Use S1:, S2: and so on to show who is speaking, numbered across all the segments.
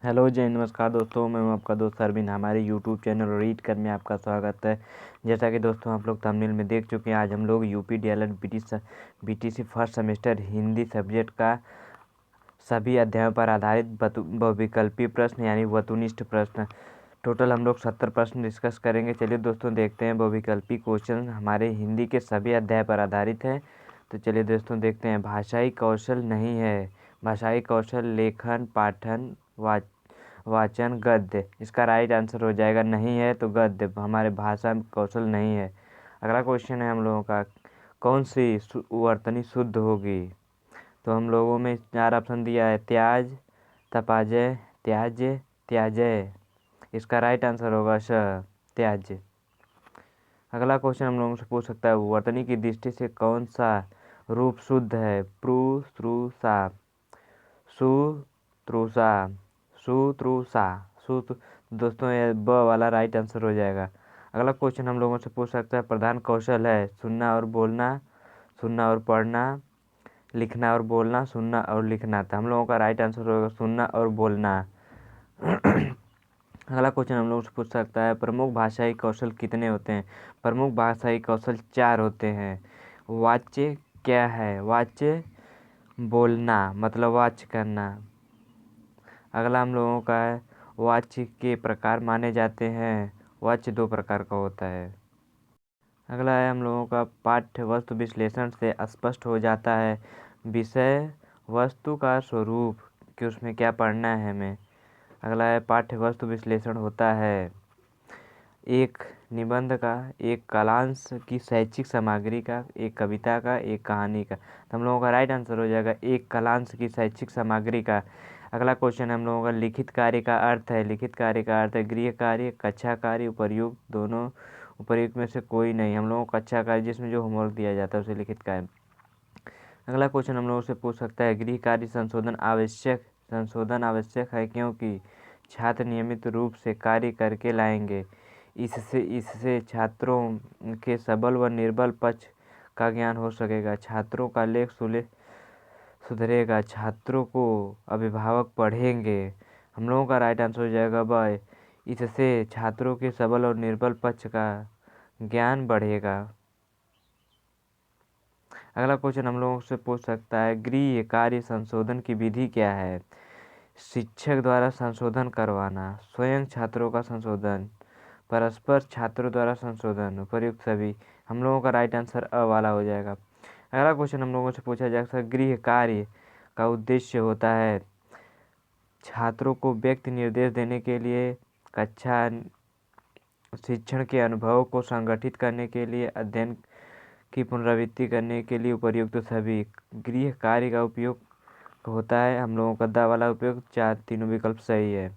S1: Hello जय नमस्कार दोस्तों, मैं हूं आपका दोस्त अरविंद। हमारे यूट्यूब चैनल रीड कर में आपका स्वागत है। जैसा कि दोस्तों आप लोग थंबनेल में देख चुके हैं, आज हम लोग UP DElEd BTC first semester Hindi subject का सभी अध्यायों पर आधारित बहुविकल्पीय प्रश्न यानी वस्तुनिष्ठ प्रश्न टोटल हम लोग 70 प्रश्न डिस्कस करेंगे। चलिए दोस्तों देखते हैं। बहुविकल्पीय क्वेश्चन हमारे हिंदी के सभी अध्याय पर आधारित है। तो चलिए दोस्तों देखते हैं। भाषाई कौशल नहीं है। भाषाई कौशल लेखन, पाठन, वाचन, गद्य। इसका राइट आंसर हो जाएगा नहीं है तो गद्य। हमारे भाषा में कौशल नहीं है। अगला क्वेश्चन है हम लोगों का, कौन सी वर्तनी शुद्ध होगी? तो हम लोगों में 4 ऑप्शन दिया है, त्याज, तपाजय, त्याज्य, त्याजय। इसका राइट आंसर होगा स, त्याज्य। अगला क्वेश्चन हम लोगों से पूछ सकता है, वर्तनी की दृष्टि से कौन सा रूप शुद्ध है? प्रू, श्रु, सा, सु, त्रुसा, सुत्रुसा, दोस्तों ये ब वाला राइट आंसर हो जाएगा। अगला क्वेश्चन हम लोगों से पूछ सकता है, प्रधान कौशल है सुनना और बोलना, सुनना और पढ़ना, लिखना और बोलना, सुनना और लिखना। तो हम लोगों का राइट आंसर होगा सुनना और बोलना। अगला क्वेश्चन हम लोग से पूछ सकता है, प्रमुख भाषाई कौशल कितने होते हैं? प्रमुख भाषाई कौशल 4 होते हैं। वाच्य क्या है? वाच्य बोलना, मतलब वाच्य करना। अगला हम लोगों का है, वाच्य के प्रकार माने जाते हैं। वाच्य 2 प्रकार का होता है। अगला है हम लोगों का, पाठ्य वस्तु विश्लेषण से स्पष्ट हो जाता है विषय वस्तु का स्वरूप, कि उसमें क्या पढ़ना है हमें। अगला है, पाठ्य वस्तु विश्लेषण होता है एक निबंध का, एक कालांश की शैक्षिक सामग्री का, एक कविता का, एक कहानी का। तो हम लोगों का राइट आंसर हो जाएगा एक कालांश की शैक्षिक सामग्री का। अगला क्वेश्चन हम लोगों का, लिखित कार्य का अर्थ है। लिखित कार्य का अर्थ है गृह कार्य, कक्षा कार्य, उपर्युक्त, दोनों। उपर्युक्त में से कोई नहीं। हम लोगों को कक्षा कार्य जिसमें जो होमवर्क दिया जाता है उसे लिखित कार्य। अगला क्वेश्चन हम लोगों से पूछ सकता है, गृह कार्य संशोधन आवश्यक है क्योंकि छात्र नियमित रूप से कार्य करके लाएंगे। इससे छात्रों के सबल व निर्बल पक्ष का ज्ञान हो सकेगा। छात्रों का लेख सुधरेगा। छात्रों को अभिभावक पढ़ेंगे। हम लोगों का राइट आंसर हो जाएगा ब, इससे छात्रों के सबल और निर्बल पक्ष का ज्ञान बढ़ेगा। अगला क्वेश्चन हम लोगों से पूछ सकता है, गृह कार्य संशोधन की विधि क्या है? शिक्षक द्वारा संशोधन करवाना, स्वयं छात्रों का संशोधन, परस्पर छात्रों द्वारा संशोधन, उपर्युक्त सभी। हम लोगों का राइट आंसर अ वाला हो जाएगा। अगला क्वेश्चन हम लोगों से पूछा जा सकता है, गृह कार्य का उद्देश्य होता है छात्रों को व्यक्ति निर्देश देने के लिए, कक्षा शिक्षण के अनुभव को संगठित करने के लिए, अध्ययन की पुनरावृत्ति करने के लिए, उपर्युक्त सभी। गृह कार्य का उपयोग होता है हम लोगों का द वाला उपयोग। तीनों विकल्प सही है।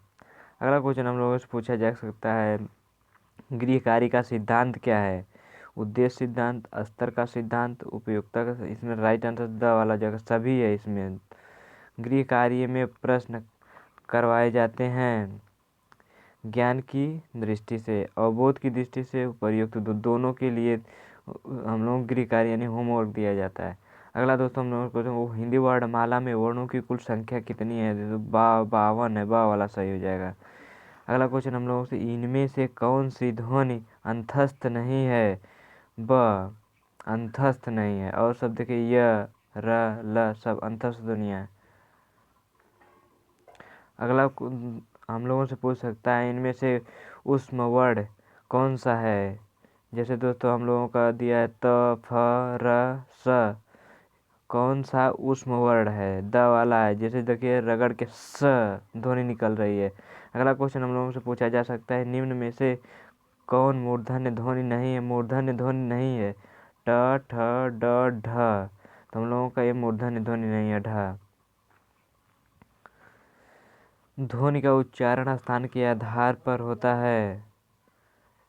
S1: अगला क्वेश्चन हम लोगों से पूछा जा सकता है, गृह कार्य का सिद्धांत क्या है? उद्देश्य सिद्धांत, स्तर का सिद्धांत, उपयोगिता का। इसमें राइट आंसर द वाला जगह सभी है। इसमें गृह कार्य में प्रश्न करवाए जाते हैं ज्ञान की दृष्टि से, अवबोध की दृष्टि से, उपर्युक्त दोनों के लिए हम लोग गृह कार्य यानी होमवर्क दिया जाता है। अगला दोस्तों हम लोग को हिंदी वर्णमाला में वर्णों की कुल संख्या कितनी है? तो 52 है। बा वाला सही हो जाएगा। अगला क्वेश्चन हम लोगों से, इनमें से कौन सी ध्वनि अंतस्थ नहीं है? ब अंतस्थ नहीं है। और सब देखिए, य, र, ल सब अंतस्थ ध्वनियाँ है। अगला हम लोगों से पूछ सकता है, इनमें से ऊष्म वर्ण कौन सा है? जैसे दोस्तों हम लोगों का दिया है त, फ, र, स। कौन सा ऊष्म वर्ण है? द वाला है। जैसे देखिए रगड़ के स ध्वनि निकल रही है। अगला क्वेश्चन हम लोगों से पूछा जा सकता है, निम्न में से कौन मूर्धन्य ध्वनि नहीं है? मूर्धन्य ध्वनि नहीं है ट, ठ, ड, ढ। तो हम लोगों का ये मूर्धन्य ध्वनि नहीं है, ढ। ध्वनि का उच्चारण स्थान के आधार पर होता है।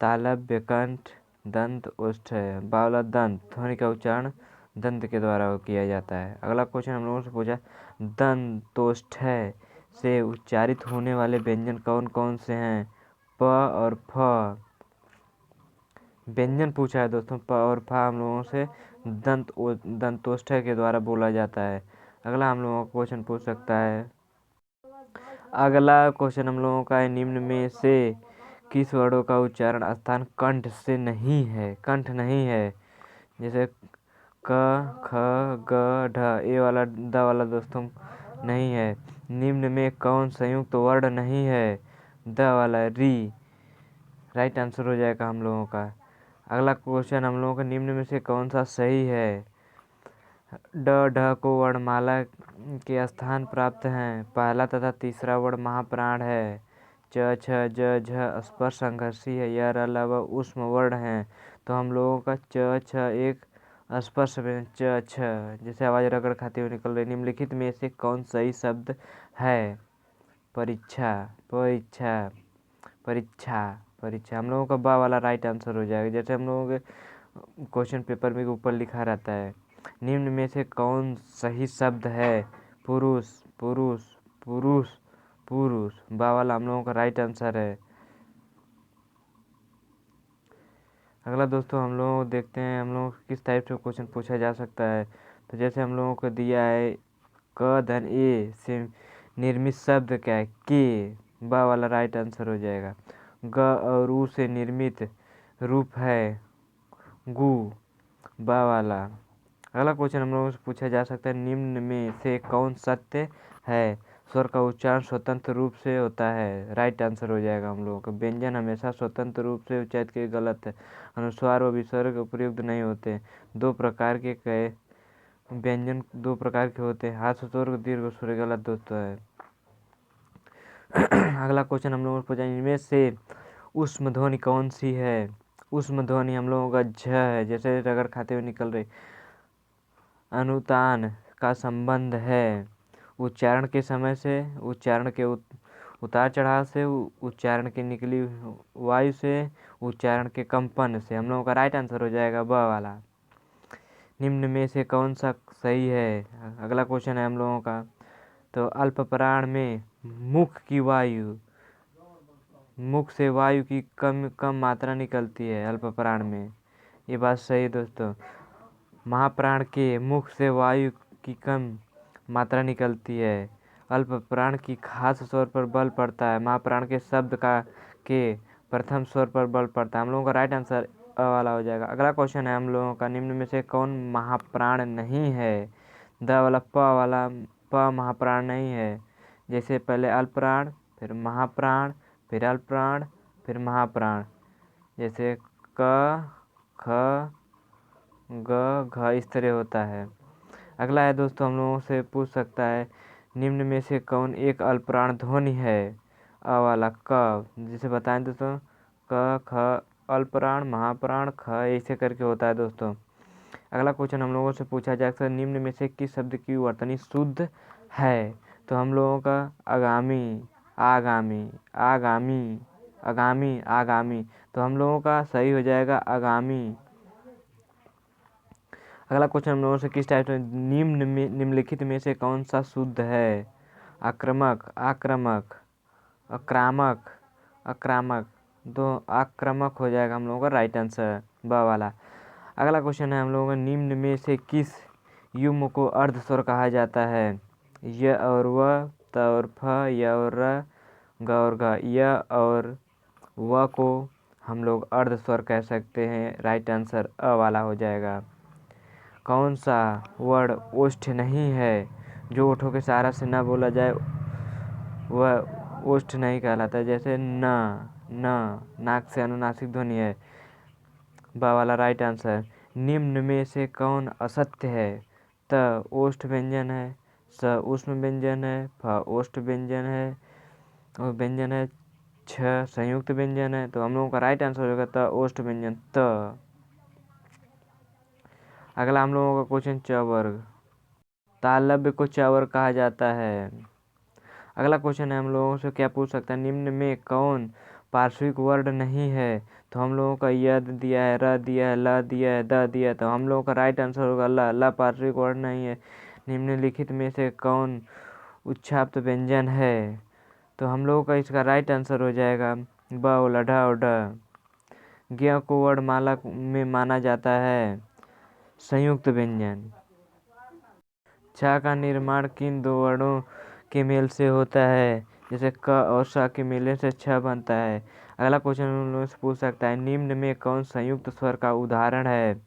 S1: तालव्य, कंठ, दंत, ओष्ठ है। बावला दंत। ध्वनि का उच्चारण दंत के द्वारा किया जाता है। अगला क्वेश्चन हम लोगों से पूछा, दंतोष्ठ से उच्चारित होने वाले व्यंजन कौन कौन से हैं? प और फ व्यंजन पूछा है दोस्तों। प और फ हम लोगों से दंतोष्ठ के द्वारा बोला जाता है। अगला हम लोगों को क्वेश्चन पूछ सकता है, अगला क्वेश्चन हम लोगों का है, निम्न में से किस वर्णों का उच्चारण स्थान कंठ से नहीं है? कंठ नहीं है, जैसे क, ख, ग, ढ, ए वाला द वाला दोस्तों नहीं है। निम्न में कौन संयुक्त वर्ण नहीं है? द वाला, री, राइट आंसर हो जाएगा हम लोगों का। अगला क्वेश्चन हम लोगों का, निम्न में से कौन सा सही है? ड, ढ को वर्णमाला के स्थान प्राप्त हैं। पहला तथा तीसरा वर्ण महाप्राण है। च, छ, ज, झ स्पर्श संघर्षी है। यह र, ल, व ऊष्म वर्ण है। तो हम लोगों का च, छ एक स्पर्श में च, छ जैसे आवाज रगड़ खाते हुए निकल रही। निम्नलिखित में से कौन सही शब्द है? परीक्षा, परीक्षा, परीक्षा, परीक्षा। हम लोगों का बा वाला राइट आंसर हो जाएगा, जैसे हम लोगों के क्वेश्चन पेपर में ऊपर लिखा रहता है। निम्न में से कौन सही शब्द है? पुरुष, पुरुष, पुरुष, पुरुष। बा वाला हम लोगों का राइट आंसर है। अगला दोस्तों हम लोग देखते हैं हम लोग किस टाइप से क्वेश्चन पूछा जा सकता है। तो जैसे हम लोगों को दिया है, क धन ए से निर्मित शब्द क्या है? के। बा वाला राइट आंसर हो जाएगा। ग और ऊ से निर्मित रूप है गु। बा वाला। अगला क्वेश्चन हम लोगों से पूछा जा सकता है, निम्न में से कौन सत्य है? स्वर का उच्चारण स्वतंत्र रूप से होता है। राइट आंसर हो जाएगा हम लोगों का। व्यंजन हमेशा स्वतंत्र रूप से उच्चारित किए, गलत है। अनुस्वार व विसर्ग उपयुक्त नहीं होते। दो प्रकार के व्यंजन दो प्रकार के होते हैं, हास्य स्वर, दीर्घ स्वर, गलत दोस्तों है। अगला क्वेश्चन हम लोगों को पूछा, इनमें से ऊष्म ध्वनि कौन सी है? ऊष्म ध्वनि हम लोगों का झ है, जैसे रगड़ खाते हुए निकल रही। अनुतान का संबंध है उच्चारण के समय से, उच्चारण के उतार चढ़ाव से, उच्चारण की निकली वायु से, उच्चारण के कंपन से। हम लोगों का राइट आंसर हो जाएगा ब वाला। निम्न में से कौन सा सही है? अगला क्वेश्चन है हम लोगों का, तो अल्प प्राण में मुख की वायु, मुख से वायु की कम मात्रा निकलती है अल्प प्राण में। ये बात सही है दोस्तों। महाप्राण के मुख से वायु की कम मात्रा निकलती है। अल्प प्राण की खास स्वर पर बल पड़ता है। महाप्राण के शब्द के प्रथम स्वर पर बल पड़ता है। हम लोगों का राइट आंसर अ वाला हो जाएगा। अगला क्वेश्चन है हम लोगों का, निम्न में से कौन महाप्राण नहीं है? द वाला, प वाला, प महाप्राण नहीं है। जैसे पहले अल्पप्राण, फिर महाप्राण, फिर अल्पप्राण, फिर महाप्राण। जैसे क, ख, ग, घ इस तरह होता है। अगला है दोस्तों हम लोगों से पूछ सकता है, निम्न में से कौन एक अल्पप्राण ध्वनि है? अ वाला, क। जिसे बताएं दोस्तों, क, ख, अल्पप्राण, महाप्राण, ख ऐसे करके होता है दोस्तों। अगला क्वेश्चन हम लोगों से पूछा जा सकता है, निम्न में से किस शब्द की वर्तनी शुद्ध है? तो हम लोगों का आगामी, आगामी, आगामी, आगामी, आगामी। तो हम लोगों का सही हो जाएगा आगामी। अगला क्वेश्चन हम लोगों से किस टाइप से, निम्नलिखित में से कौन सा शुद्ध है? आक्रामक, आक्रामक, आक्रामक, आक्रामक। दो आक्रामक हो जाएगा हम लोगों का राइट आंसर ब वाला। अगला क्वेश्चन है हम लोगों का, निम्न में से किस युग्म को अर्ध स्वर कहा जाता है? य और व, त और फ, य और र, ग और घ। य और व को हम लोग अर्ध स्वर कह सकते हैं। राइट आंसर अ वाला हो जाएगा। कौन सा वर्ण ओष्ठ नहीं है? जो ओठों के सहारा से न बोला जाए वह ओष्ठ नहीं कहलाता है। जैसे न, न नाक से अनुनासिक ध्वनि है। ब वाला राइट आंसर। निम्न में से कौन असत्य है? त ओष्ठ व्यंजन है, स ऊष्म व्यंजन है, फ ओष्ठ व्यंजन है और व्यंजन है, छ संयुक्त व्यंजन है। तो हम लोगों का राइट आंसर होगा त ओष्ठ व्यंजन, त। अगला हम लोगों का क्वेश्चन, च वर्ग। तालव्य को च वर्ग कहा जाता है। अगला क्वेश्चन है हम लोगों से क्या पूछ सकता है, निम्न में कौन पार्श्विक वर्ण नहीं है? तो हम लोगों का यद दिया है, र दिया है, ल दिया है, द दिया है। तो हम लोगों का राइट आंसर होगा ल। ल पार्श्विक वर्ण नहीं है। निम्नलिखित में से कौन उच्चाप्त व्यंजन है? तो हम लोगों का इसका राइट आंसर हो जाएगा ब वाला, ढ और ढ। ज्ञ को वर्णमाला में माना जाता है संयुक्त व्यंजन। छ का निर्माण किन दो वर्णों के मेल से होता है? जैसे क और स के मिलने से छ बनता है। अगला क्वेश्चन हम लोग से पूछ सकता है, निम्न में कौन संयुक्त स्वर का उदाहरण है?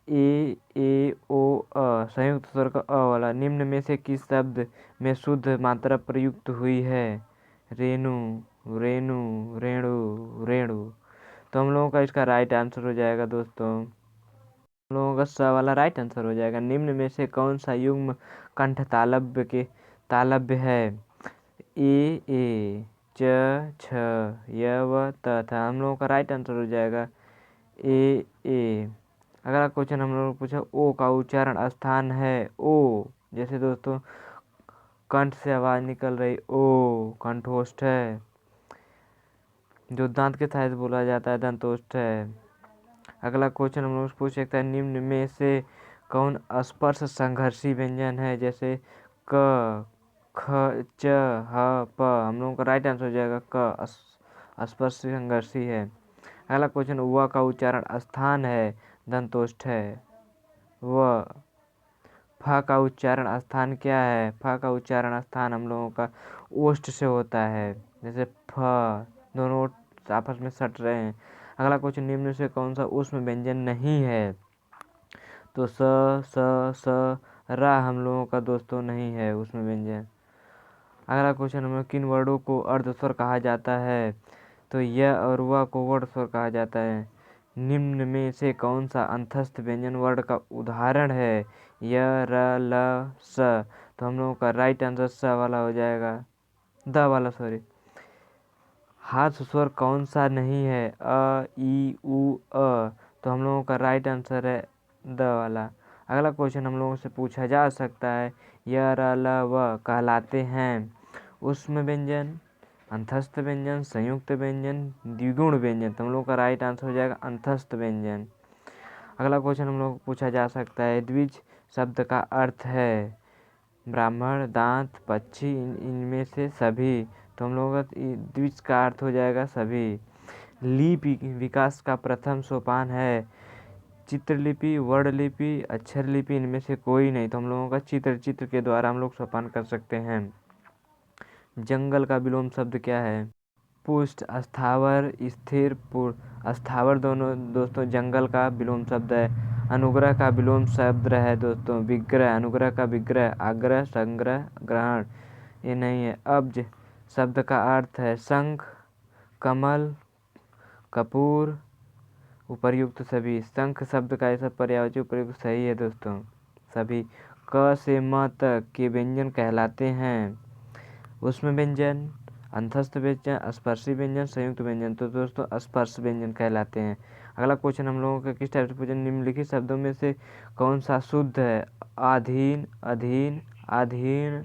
S1: ए ओ अ संयुक्त स्वर का अ वाला। निम्न में से किस शब्द में शुद्ध मात्रा प्रयुक्त हुई है? रेणु, रेणु, रेणु, रेणु। तो हम लोगों का इसका राइट आंसर हो जाएगा दोस्तों, हम लोगों का स वाला राइट आंसर हो जाएगा। निम्न में से कौन सा युग्म कंठ तालव्य है? ए च छ य व त था। हम लोगों का राइट आंसर हो जाएगा ए। अगला क्वेश्चन हम लोगों को पूछा, ओ का उच्चारण स्थान है? ओ जैसे दोस्तों कंठ से आवाज निकल रही, ओ कंठोष्ठ है। जो दांत के साथ बोला जाता है दंतोष्ठ है। अगला क्वेश्चन हम लोग पूछ सकते हैं, निम्न में से कौन स्पर्श संघर्षी व्यंजन है? जैसे क, ख, च, ह, प। हम लोगों का राइट आंसर हो जाएगा क, स्पर्श संघर्षी है। अगला क्वेश्चन, व का उच्चारण स्थान है? दंतोष्ठ है व। फ का उच्चारण स्थान क्या है? फ का उच्चारण स्थान हम लोगों का ओष्ठ से होता है। जैसे फ, दोनों ओठ आपस में सट रहे हैं। अगला क्वेश्चन, निम्न से कौन सा ऊष्म व्यंजन नहीं है? तो स रा हम लोगों का दोस्तों नहीं है ऊष्म व्यंजन। अगला क्वेश्चन, हम किन वर्णों को अर्धस्वर कहा जाता है? तो य और व को वर्ड स्वर कहा जाता है। निम्न में से कौन सा अंतस्थ व्यंजन वर्ण का उदाहरण है? य, र, ल, स। तो हम लोगों का राइट आंसर स वाला हो जाएगा, द वाला सॉरी। हाथ स्वर कौन सा नहीं है? अ, ई, उ, अ। तो हम लोगों का राइट आंसर है द वाला। अगला क्वेश्चन हम लोगों से पूछा जा सकता है, य, र, ल, व कहलाते हैं ऊष्म व्यंजन, अंतस्थ व्यंजन, संयुक्त व्यंजन, द्विगुण व्यंजन। तो हम लोग का राइट आंसर हो जाएगा अंतस्थ व्यंजन। अगला क्वेश्चन हम लोग को पूछा जा सकता है, द्विज शब्द का अर्थ है? ब्राह्मण, दांत, पक्षी, इनमें से सभी। तो हम लोगों का द्विज का अर्थ हो जाएगा सभी। लिपि विकास का प्रथम सोपान है? चित्रलिपि, वर्णलिपि, अक्षर लिपि, इनमें से कोई नहीं। तो हम लोगों का चित्र के द्वारा हम लोग सोपान कर सकते हैं। जंगल का विलोम शब्द क्या है? पुष्ट, स्थावर, स्थिर, स्थावर दोनों दोस्तों जंगल का विलोम शब्द है। अनुग्रह का विलोम शब्द है दोस्तों विग्रह। अनुग्रह का विग्रह, आग्रह, संग्रह, ग्रहण, ये नहीं है। अब्ज शब्द का अर्थ है शंख, कमल, कपूर, उपर्युक्त सभी। शंख शब्द का ऐसा पर्यायवाची उपर्युक्त सही है दोस्तों सभी। क से म तक के व्यंजन कहलाते हैं ऊष्म व्यंजन, अंतस्थ व्यंजन, स्पर्शी व्यंजन, संयुक्त व्यंजन। तो दोस्तों स्पर्श व्यंजन कहलाते हैं। अगला क्वेश्चन हम लोगों का किस टाइप से पूछा, निम्नलिखित शब्दों में से कौन सा शुद्ध है? अधीन, अधीन, अधीन,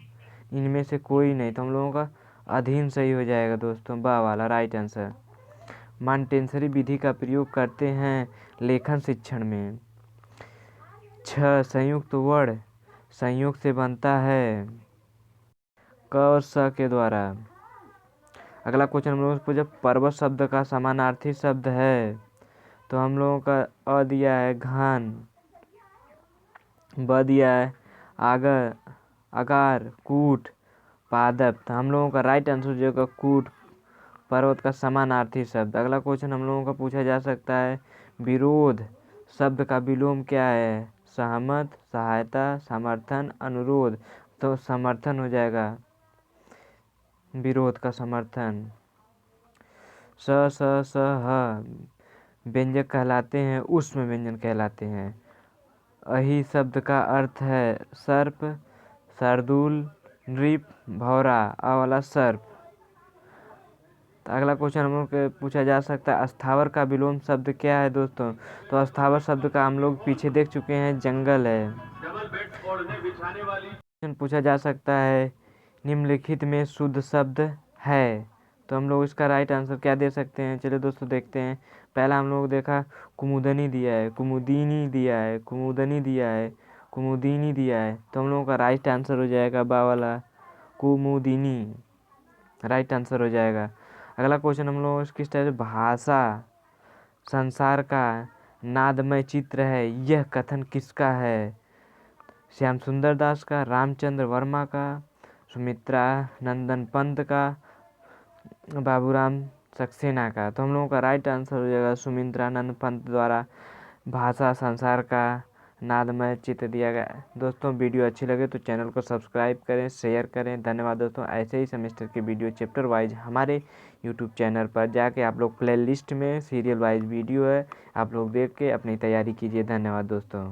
S1: इनमें से कोई नहीं। तो हम लोगों का अधीन सही हो जाएगा दोस्तों, बा वाला राइट आंसर। मॉन्टेसरी विधि का प्रयोग करते हैं लेखन शिक्षण में। छ संयुक्त वर्ण संयोग से बनता है क और स के द्वारा। अगला क्वेश्चन हम लोगों से पूछा, पर्वत शब्द का समानार्थी शब्द है? तो हम लोगों का अ दिया है घन, ब दिया है आगर, अगार, कूट, पादप। तो हम लोगों का राइट आंसर जो है कूट, पर्वत का समानार्थी शब्द। अगला क्वेश्चन हम लोगों का पूछा जा सकता है, विरोध शब्द का विलोम क्या है? सहमत, सहायता, समर्थन, अनुरोध। तो समर्थन हो जाएगा, विरोध का समर्थन। स ह व्यंजक कहलाते हैं ऊष्म व्यंजन कहलाते हैं। अहि शब्द का अर्थ है सर्प, शार्दूल, नृप, भौरा, आ वाला सर्प। तो अगला क्वेश्चन हम लोग को पूछा जा सकता है, अस्थावर का विलोम शब्द क्या है दोस्तों? तो अस्थावर शब्द का हम लोग पीछे देख चुके हैं, जंगल है। क्वेश्चन पूछा जा सकता है, निम्नलिखित में शुद्ध शब्द है? तो हम लोग इसका राइट आंसर क्या दे सकते हैं? चलिए दोस्तों देखते हैं। पहला हम लोग देखा कुमुदनी दिया है, कुमुदिनी दिया है, कुमुदनी दिया है, कुमुदिनी दिया है। तो हम लोगों का राइट आंसर हो जाएगा बा वाला कुमुदिनी, राइट आंसर हो जाएगा। अगला क्वेश्चन हम लोग किस टाइप से, भाषा संसार का नादमय चित्र है, यह कथन किसका है? श्याम सुंदर दास का, रामचंद्र वर्मा का, सुमित्रा नंदन पंत का, बाबूराम सक्सेना का। तो हम लोगों का राइट आंसर हो जाएगा सुमित्रानंद पंत द्वारा भाषा संसार का नादमय चित्र दिया गया है। दोस्तों वीडियो अच्छी लगे तो चैनल को सब्सक्राइब करें, शेयर करें। धन्यवाद दोस्तों। ऐसे ही सेमेस्टर के वीडियो चैप्टर वाइज हमारे यूट्यूब चैनल पर जाके आप लोग प्ले लिस्ट में सीरियल वाइज वीडियो है, आप लोग देख के अपनी तैयारी कीजिए। धन्यवाद दोस्तों।